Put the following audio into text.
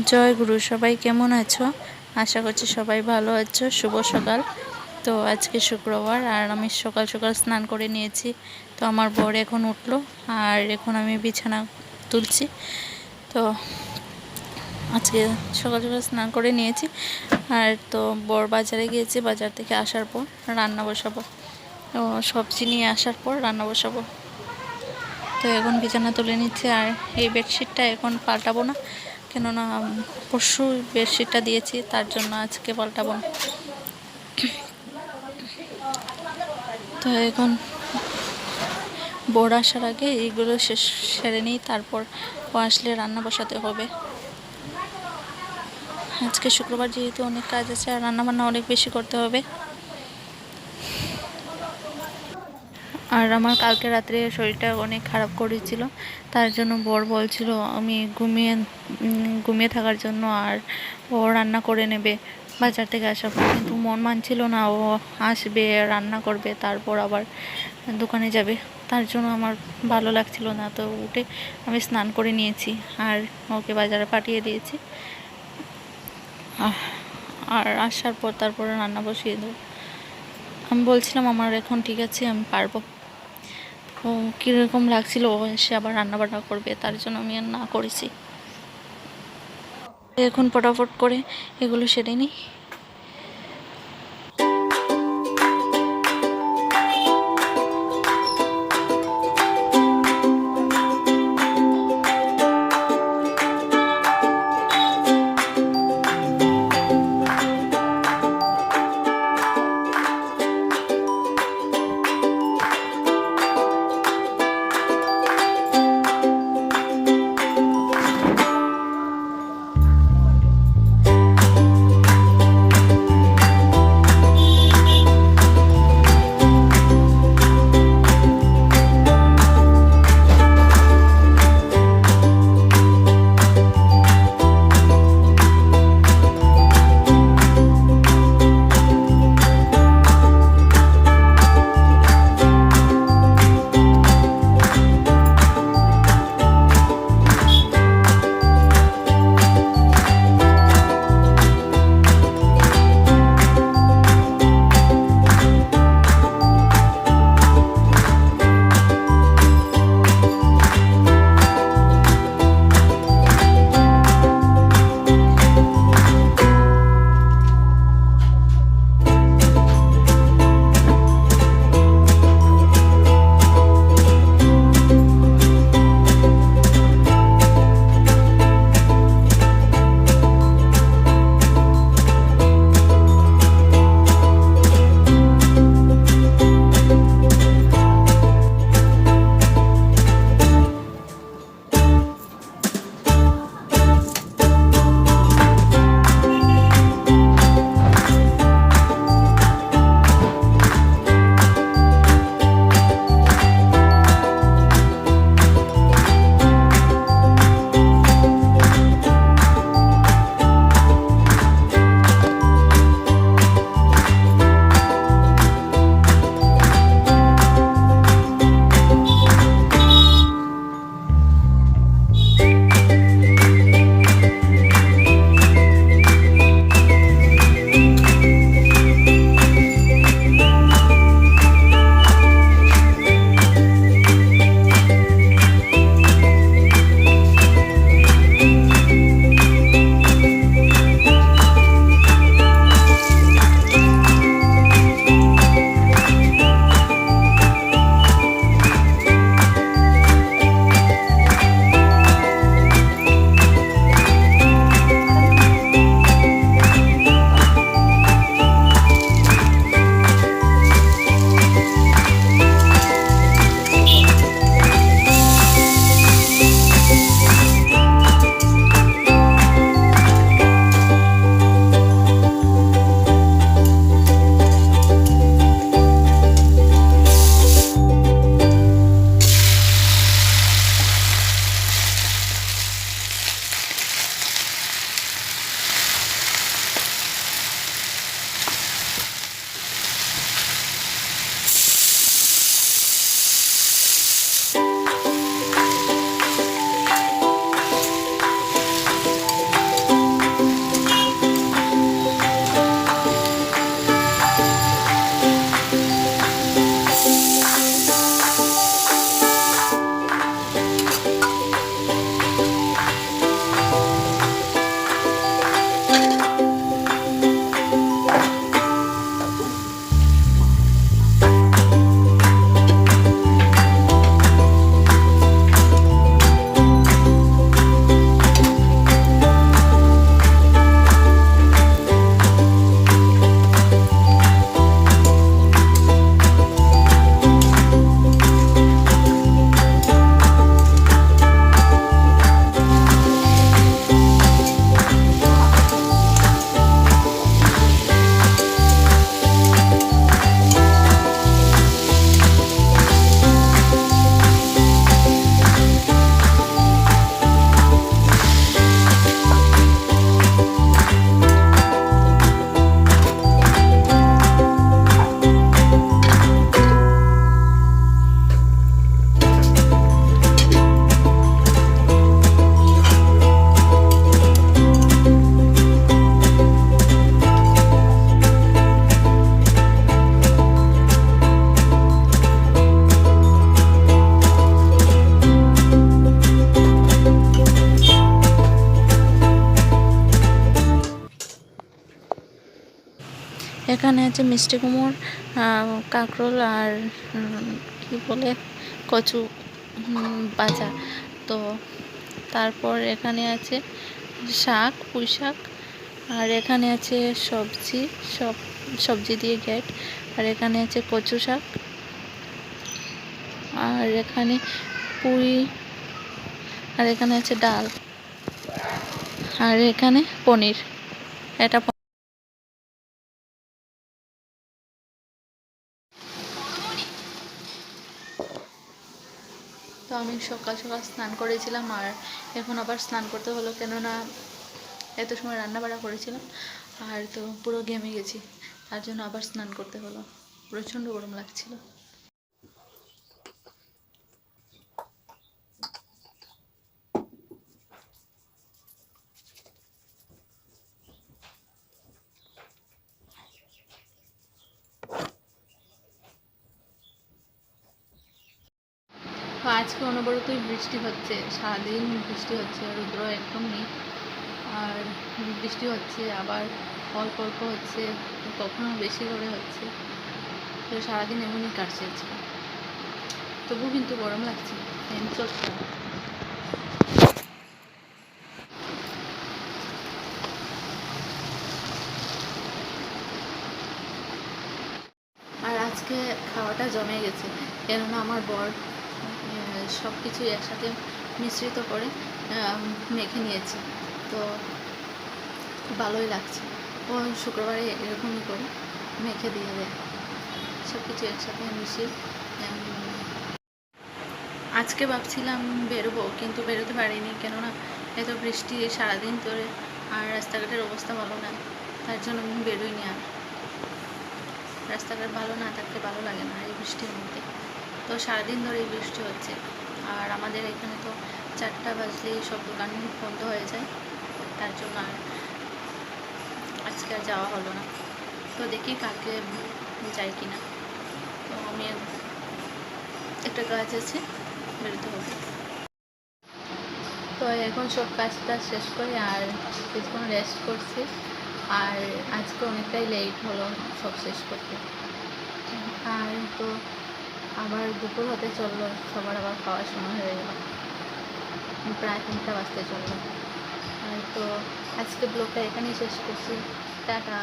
জয় গুরু। সবাই কেমন আছো? আশা করছি সবাই ভালো আছো। শুভ সকাল। তো আজকে শুক্রবার আর আমি সকাল সকাল স্নান করে নিয়েছি। তো আমার বর এখন উঠলো আর এখন আমি বিছানা তুলছি। তো আজকে সকাল সকাল স্নান করে নিয়েছি আর তো বর বাজারে গিয়েছে। বাজার থেকে আসার পর রান্না বসাবো। তো সবজি নিয়ে আসার পর রান্না বসাবো। তো এখন বিছানা তুলে নিচ্ছে আর এই বেডশিটটা এখন পাল্টাবো না, কেননা পরশু বেডশিটটা দিয়েছি, তার জন্য আজকে পাল্টাবো না। তো এখন বর আসার আগে এইগুলো সেরে নিই, তারপর ও আসলে রান্না বসাতে হবে। আজকে শুক্রবার যেহেতু অনেক কাজ আছে আর রান্না বান্না অনেক বেশি করতে হবে। আর আমার কালকে রাত্রে শরীরটা অনেক খারাপ করেছিল, তার জন্য বর বলছিল আমি ঘুমিয়ে থাকার জন্য, আর ও রান্না করে নেবে বাজার থেকে আসার পর। কিন্তু মন মানছিল না, ও আসবে রান্না করবে তারপর আবার দোকানে যাবে, তার জন্য আমার ভালো লাগছিল না। তো উঠে আমি স্নান করে নিয়েছি আর ওকে বাজারে পাঠিয়ে দিয়েছি। আর আসার পর তারপরে রান্না বসিয়ে দেবো। আমি বলছিলাম আমার এখন ঠিক আছে, আমি পারবো। ও কীরকম লাগছিল, ও এসে আবার রান্না বান্না করবে, তার জন্য আমি আর না করেছি। এখন ফটাফট করে এগুলো সেরে নিই। এখানে আছে মিষ্টি কুমড়, কাঁকরোল আর কি বলে কচু ভাজা। তো তারপর এখানে আছে শাক, পুঁই শাক, আর এখানে আছে সবজি দিয়ে গেট, আর এখানে আছে কচু শাক, আর এখানে পুঁই, আর এখানে আছে ডাল, আর এখানে পনির। এটা তো আমি সকাল সকাল স্নান করেছিলাম, আর এখন আবার স্নান করতে হলো, কেননা এত সময় রান্না বাড়া করেছিলাম আর তো পুরো ঘেমে গেছি, তার জন্য আবার স্নান করতে হলো। প্রচণ্ড গরম লাগছিল। তো আজকে অনবরতই বৃষ্টি হচ্ছে, সারাদিন বৃষ্টি হচ্ছে, রৌদ্র একদম নেই। আর বৃষ্টি হচ্ছে, আবার অল্প অল্প হচ্ছে, কখনো বেশি করে হচ্ছে। তো সারাদিন এমনই কাটছে আজকে। তবু কিন্তু গরম লাগছে, ফ্যান চলছে। আর আজকে খাওয়াটা জমে গেছে, কেননা আমার বর সব কিছু একসাথে মিশ্রিত করে মেখে নিয়েছে। তো খুব ভালোই লাগছে। ও শুক্রবারে এরকমই করে মেখে দিয়ে দেয়, সব কিছু একসাথে মিশিয়ে। আজকে ভাবছিলাম বেরোবো, কিন্তু বেরোতে পারিনি, কেননা এত বৃষ্টি সারাদিন ধরে, আর রাস্তাঘাটের অবস্থা ভালো না, তার জন্য আমি বেরোইনি। আর রাস্তাঘাট ভালো না থাকতে ভালো লাগে না এই বৃষ্টির মধ্যে। তো সারাদিন ধরে এই বৃষ্টি হচ্ছে, আর আমাদের এখানে তো 4টা বাজলেই সব দোকান বন্ধ হয়ে যায়, তার জন্য আর আজকে আর যাওয়া হলো না। তো দেখি কালকে যাই কিনা। তো আমি একটা কাজ আছে, বেরোতে হবে। তো এখন সব কাজটা শেষ করে আর কিছুক্ষণ রেস্ট করছি। আর আজকে অনেকটাই লেট হলো সব শেষ করতে। আর তো আবার দুপুর হতে চললো, সবার আবার খাওয়ার সময় হয়ে গেল, প্রায় 3টা বাজতে চললো। আর তো আজকে ব্লগটা এখানেই শেষ করছি। টাটা।